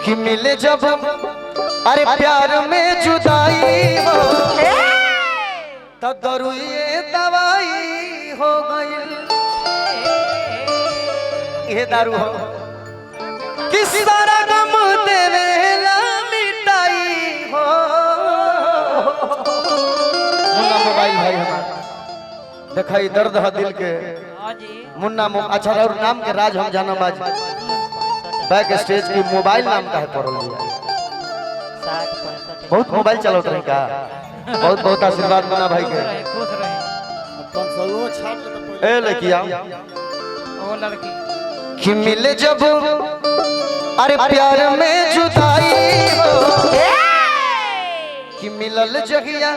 कि मिले जब अरे प्यार में जुदाई हो तब दरुए दवाई हो गई। ये दारू हो किस सारा गम देवेला मिटाई हो। मुन्ना मोबाइल भाई हमारा दिखाई दर्द है दिल के मुन्ना अच्छा और नाम के राज हम जाना बाज बैक स्टेज की मोबाइल नाम का है पड़ल बहुत मोबाइल चलत रहे का बहुत बहुत आशीर्वाद मुन्ना भाई के ए लड़किया ओ लड़की कि मिले जब अरे प्यार में जुदाई हो कि मिलल जगिया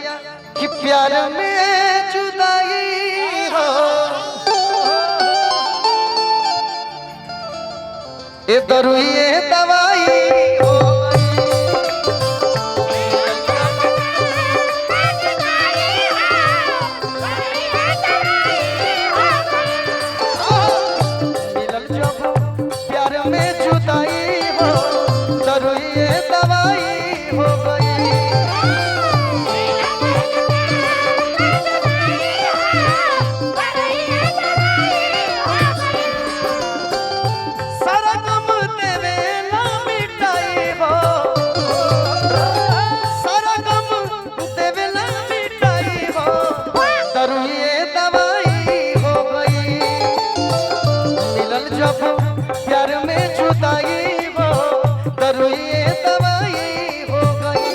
कि प्यार में जुदाई हो ए दरुए दवाई हो मिलल जब प्यार में जुदाई हो दरुए दवाई हो गई। प्यार में जुदाई हो दरुए दवाई हो गई।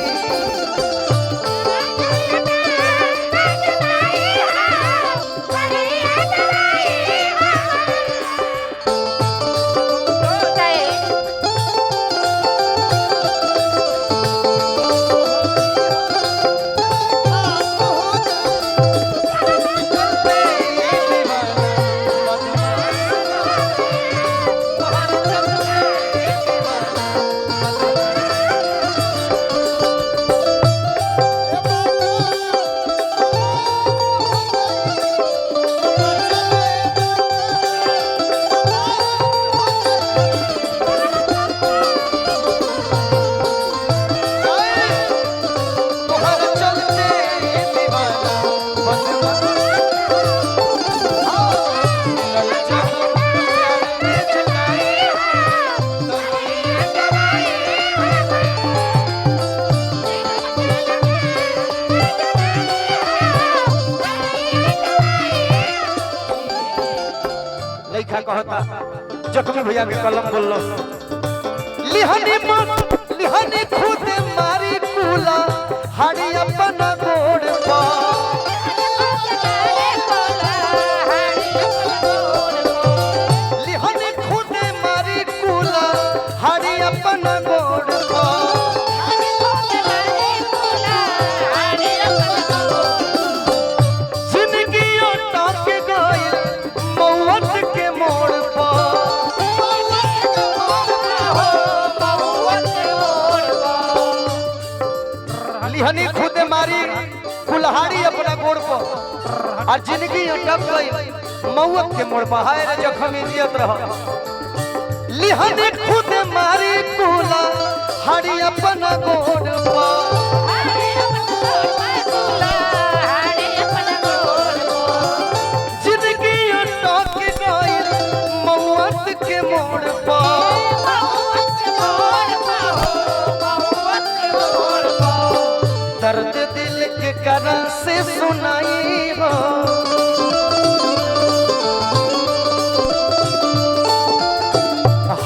लिखा कहता जख्मी भैया के कलम बोल लो लिहनी खुद मारी कूला हाड़ी अपन गोड़ पा लिहनी खुद मारी कूला हाड़ी अपन गोड़ पा जिंदगी टॉप गई मौत के मोड़ लिहनी खुद मारी कुल्हाड़ी अपना गोड़ पर और जिंदगी अटक गई मौत के मोड़ पर हाय रे जख्मी जियत रह। लिहनी खुद मारी कुल्हाड़ी अपना गोड़ पर जिंदगी अटक गई मौत के मोड़ पर दर्द दिल के करा से सुनाई हो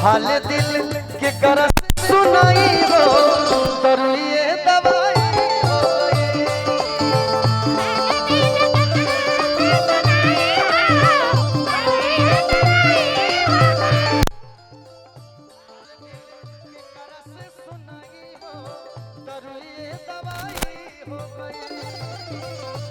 हाल दिल के करा से सुनाई हो दरुए दवाई हो गई। दरुए दवाई हो गई।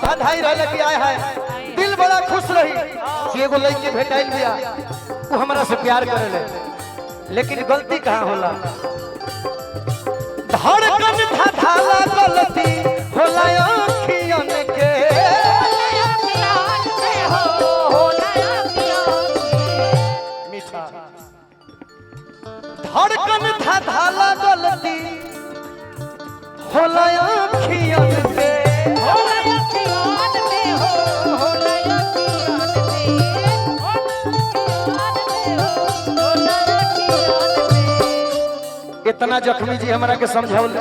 धाधाई रहले कि आय हाय दिल बड़ा खुश रही कि एगो लड़की भेटाइल बिया वो हमरा से प्यार करेले लेकिन गलती कहाँ होला धड़कन धाधाला गलती होला आँखियन के मीठा धड़कन धाधाला गलती होला आँखियन के इतना जख्मी जी हमरा के समझावल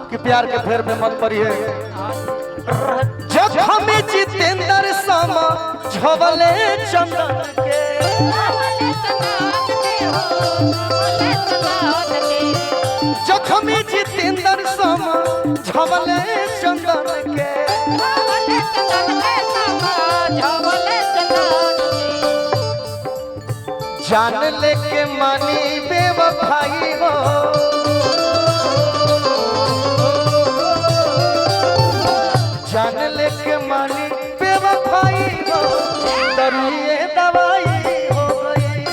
कि प्यार के फेर में मत पड़िए जख्मी जितेंद्र सामा झवले चंदन के जख्मी जितेंद्र सामा झवले चंदन के जान लेके मानी बेवफाई हो जान लेके मानी बेवफाई हो दरुए दवाई हो गई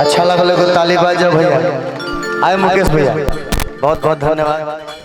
अच्छा लगल ताली बाजा भैया आए मुकेश भैया बहुत बहुत धन्यवाद।